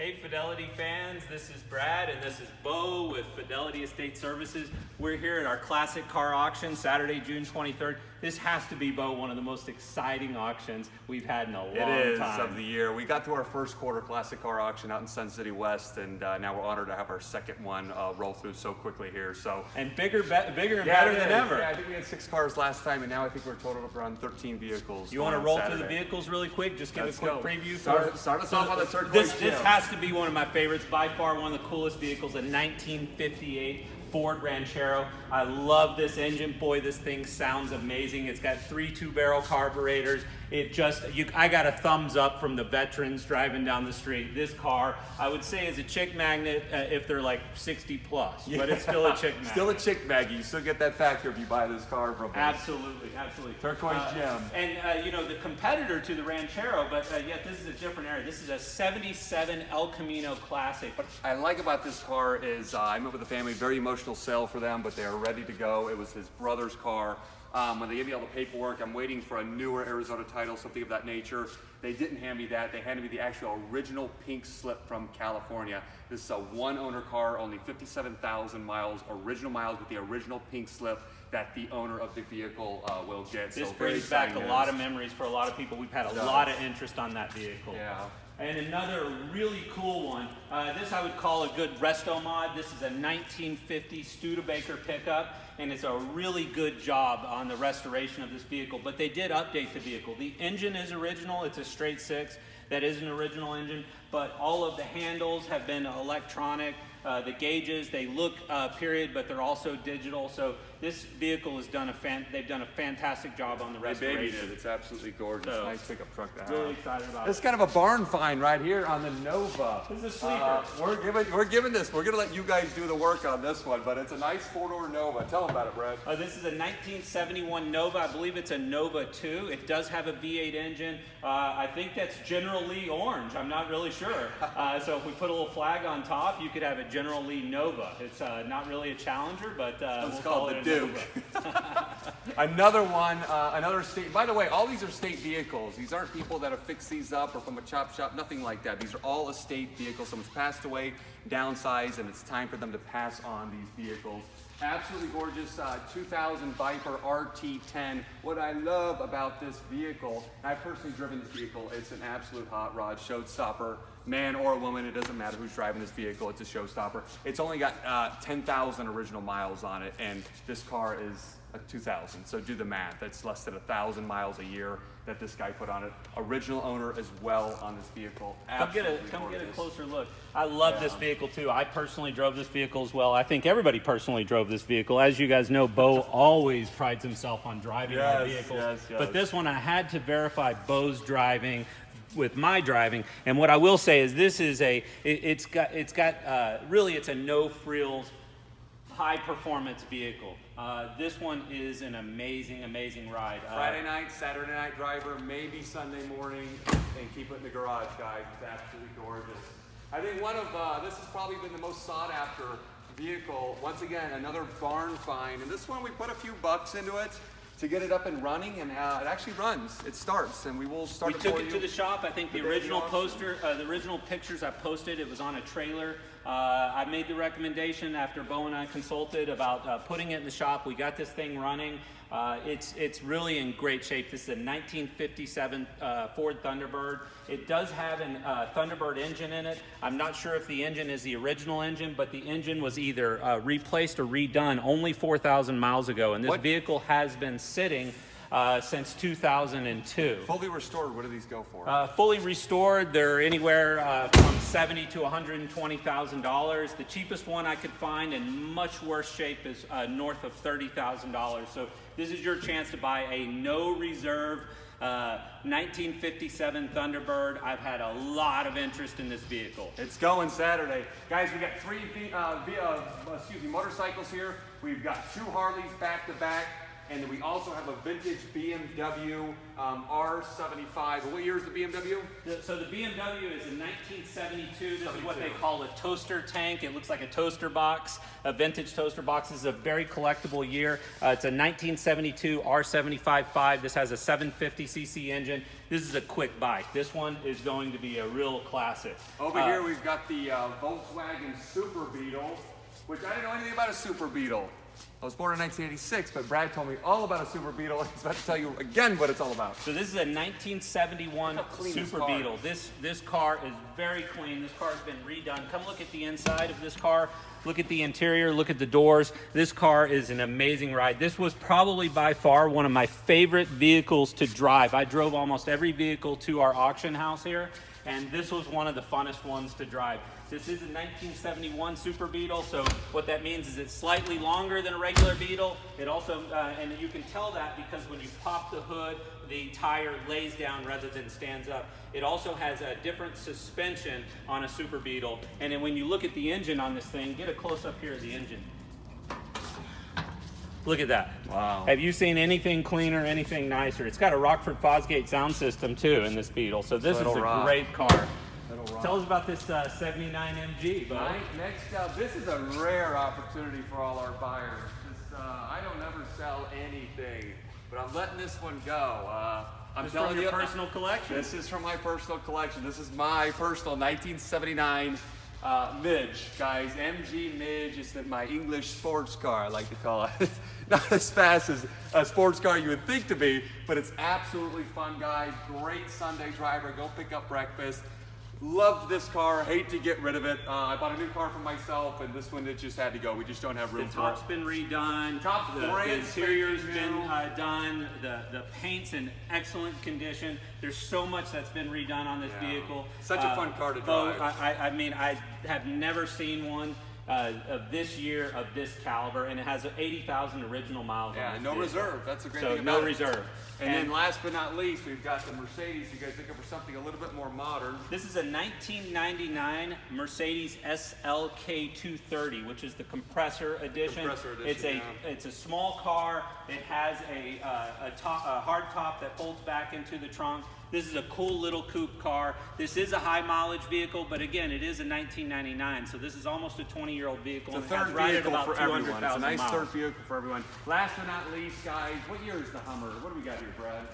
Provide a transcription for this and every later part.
Hey Fidelity fans, this is Brad and this is Bo with Fidelity Estate Services. We're here at our classic car auction, Saturday, June 23rd. This has to be, Bo, one of the most exciting auctions we've had in a long time. It is of the year. We got to our first quarter classic car auction out in Sun City West, and now we're honored to have our second one roll through so quickly here. So and bigger and better than ever. Yeah, I think we had 6 cars last time, and now I think we're totaled up around 13 vehicles. You want to roll through the vehicles really quick? Just give a quick preview. Start us off on the turquoise. This has to be one of my favorites, by far one of the coolest vehicles, a 1958 Ford Ranchero. I love this engine. Boy, this thing sounds amazing. It's got 3 2-barrel carburetors. It just, I got a thumbs up from the veterans driving down the street. This car, I would say, is a chick magnet if they're like 60 plus, but it's still a chick magnet. Still a chick maggie. You still get that factor if you buy this car from us. Absolutely, absolutely. Turquoise gem. And you know, the competitor to the Ranchero, but yet this is a different era. This is a 77 El Camino Classic. What I like about this car is I met with the family, very emotional sale for them, but they are ready to go. It was his brother's car. When they gave me all the paperwork, I'm waiting for a newer Arizona title, something of that nature. They didn't hand me that. They handed me the actual original pink slip from California. This is a one-owner car, only 57,000 miles, original miles with the original pink slip that the owner of the vehicle will get. This so brings back a lot of memories for a lot of people. We've had a lot of interest on that vehicle. Yeah. And another really cool one, this I would call a good resto mod. This is a 1950 Studebaker pickup, and it's a really good job on the restoration of this vehicle. But they did update the vehicle. The engine is original. It's a straight 6. That is an original engine, but all of the handles have been electronic. The gauges, they look period, but they're also digital. So this vehicle has done they've done a fantastic job on the restoration. They babied it. It's absolutely gorgeous. So, nice pickup truck to have. Really excited about This is it. kind of a barn find right here on the Nova. This is a sleeper. We're giving this. We're gonna let you guys do the work on this one, but it's a nice 4-door Nova. Tell them about it, Brad. This is a 1971 Nova. I believe it's a Nova 2. It does have a V8 engine. I think that's General Lee orange. I'm not really sure. So if we put a little flag on top, you could have a General Lee Nova. It's not really a Challenger, but let's we'll call it the Duke. Another one, another state. By the way, all these are state vehicles. These aren't people that have fixed these up or from a chop shop, nothing like that. These are all estate vehicles. Someone's passed away, downsized, and it's time for them to pass on these vehicles. Absolutely gorgeous 2000 Viper RT10. What I love about this vehicle, and I've personally driven this vehicle, it's an absolute hot rod, showstopper. Man or woman, it doesn't matter who's driving this vehicle, it's a showstopper. It's only got 10,000 original miles on it, and this car is a 2000, so do the math. That's less than 1,000 miles a year that this guy put on it. Original owner as well on this vehicle. Come get a closer look. I love this vehicle too. I personally drove this vehicle as well. I think everybody personally drove this vehicle. As you guys know, Bo always prides himself on driving our vehicles. But this one I had to verify Bo's driving with my driving, and what I will say is this is it's a no frills, high performance vehicle. This one is an amazing ride. Friday night, Saturday night driver, maybe Sunday morning, and keep it in the garage, guys. It's absolutely gorgeous. I think this has probably been the most sought after vehicle. Once again, another barn find, and this one we put a few bucks into it to get it up and running, and it actually runs. It starts, and we will start. We took it to the shop. I think the original poster, the original pictures I posted, it was on a trailer. I made the recommendation after Bo and I consulted about putting it in the shop. We got this thing running. It's really in great shape. This is a 1957 Ford Thunderbird. It does have a Thunderbird engine in it. I'm not sure if the engine is the original engine, but the engine was either replaced or redone only 4,000 miles ago, and this vehicle has been sitting since 2002. Fully restored, what do these go for? Fully restored, they're anywhere from $70,000 to $120,000. The cheapest one I could find in much worse shape is north of $30,000. So this is your chance to buy a no reserve 1957 Thunderbird. I've had a lot of interest in this vehicle. It's going Saturday. Guys, we got 3 motorcycles here. We've got 2 Harleys back to back. And then we also have a vintage BMW R75. What year is the BMW? So the BMW is in 1972. This is what they call a toaster tank. It looks like a toaster box, a vintage toaster box. This is a very collectible year. It's a 1972 R75.5. This has a 750cc engine. This is a quick buy. This one is going to be a real classic. Over here we've got the Volkswagen Super Beetle, which I didn't know anything about a Super Beetle. I was born in 1986, but Brad told me all about a Super Beetle. He's about to tell you again what it's all about. So this is a 1971 Super Beetle. This car is very clean. This car's been redone. Come look at the inside of this car. Look at the interior. Look at the doors. This car is an amazing ride. This was probably by far one of my favorite vehicles to drive. I drove almost every vehicle to our auction house here, and this was one of the funnest ones to drive. This is a 1971 Super Beetle, so what that means is it's slightly longer than a regular Beetle. It also, and you can tell that because when you pop the hood, the tire lays down rather than stands up. It also has a different suspension on a Super Beetle. And then when you look at the engine on this thing, get a close up here of the engine. Look at that. Wow. Have you seen anything cleaner, anything nicer? It's got a Rockford Fosgate sound system too in this Beetle, so this is a great car. Tell us about this 79 MG, bud. Right, next up, this is a rare opportunity for all our buyers. I don't ever sell anything, but I'm letting this one go. I'm telling you, personal collection. This is from my personal collection. This is my personal 1979 Midge, guys. MG Midge is my English sports car, I like to call it. Not as fast as a sports car you would think to be, but it's absolutely fun, guys. Great Sunday driver. Go pick up breakfast. Love this car, hate to get rid of it. I bought a new car for myself, and this one, it just had to go. We just don't have room for it. The top's been redone. The interior's been done. The paint's in excellent condition. There's so much that's been redone on this vehicle. Such a fun car to drive. I mean, I have never seen one of this year of this caliber, and it has 80,000 original miles on it. No reserve. That's a great thing about it. So no reserve. And then last but not least, we've got the Mercedes. You guys looking for something a little bit more modern? This is a 1999 Mercedes SLK 230, which is the compressor edition. It's a small car. It has a hard top that folds back into the trunk. This is a cool little coupe car. This is a high mileage vehicle, but again, it is a 1999, so this is almost a 20-year-old vehicle. It's a third vehicle for everyone. It's a nice third vehicle for everyone. Last but not least, guys, what year is the Hummer? What do we got here, Brad?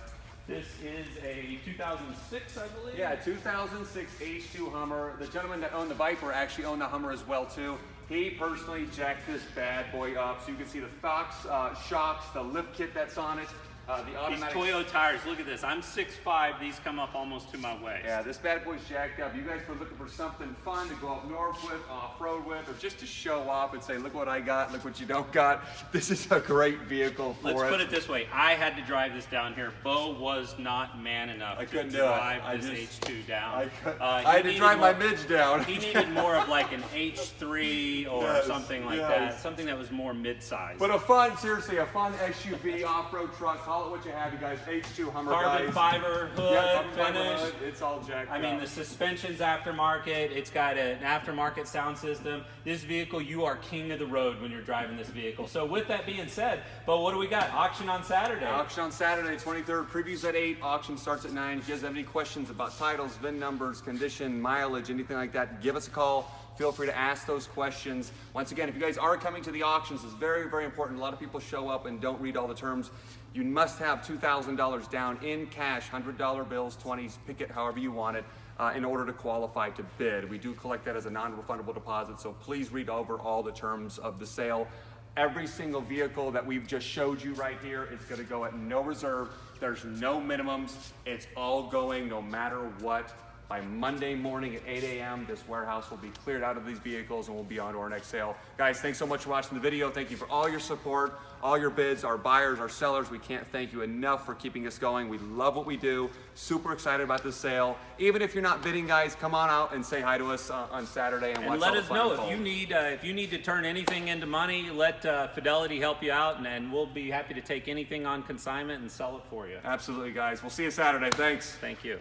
This is a 2006, I believe. Yeah, 2006 H2 Hummer. The gentleman that owned the Viper actually owned the Hummer as well, too. He personally jacked this bad boy up, so you can see the Fox shocks, the lift kit that's on it. The automatic. These Toyo tires, look at this. I'm 6'5", these come up almost to my waist. Yeah, this bad boy's jacked up. You guys were looking for something fun to go up north with, off-road with, or just to show off and say, look what I got, look what you don't got. This is a great vehicle for it. Let's put it this way. I had to drive this down here. Bo was not man enough to drive this H2 down. I had to drive my Midge down. He needed more of like an H3 or something like that. Something that was more mid-sized. But seriously, a fun SUV off-road truck. Call it what you have, you guys. H2 Hummer, Carbon fiber hood, finish. It's all jacked up. I mean, the suspension's aftermarket. It's got an aftermarket sound system. This vehicle, you are king of the road when you're driving this vehicle. So with that being said, but what do we got? Auction on Saturday. Auction on Saturday, 23rd. Previews at 8. Auction starts at 9. If you guys have any questions about titles, VIN numbers, condition, mileage, anything like that, give us a call. Feel free to ask those questions. Once again, if you guys are coming to the auctions, it's very, very important. A lot of people show up and don't read all the terms. You must have $2,000 down in cash, $100 bills, 20s, pick it however you want it, in order to qualify to bid. We do collect that as a non-refundable deposit, so please read over all the terms of the sale. Every single vehicle that we've just showed you right here is going to go at no reserve. There's no minimums. It's all going no matter what. By Monday morning at 8 a.m., this warehouse will be cleared out of these vehicles and we'll be on to our next sale. Guys, thanks so much for watching the video. Thank you for all your support, all your bids, our buyers, our sellers. We can't thank you enough for keeping us going. We love what we do. Super excited about this sale. Even if you're not bidding, guys, come on out and say hi to us on Saturday and watch let us know if you need to turn anything into money. Let Fidelity help you out, and we'll be happy to take anything on consignment and sell it for you. Absolutely, guys. We'll see you Saturday. Thanks. Thank you.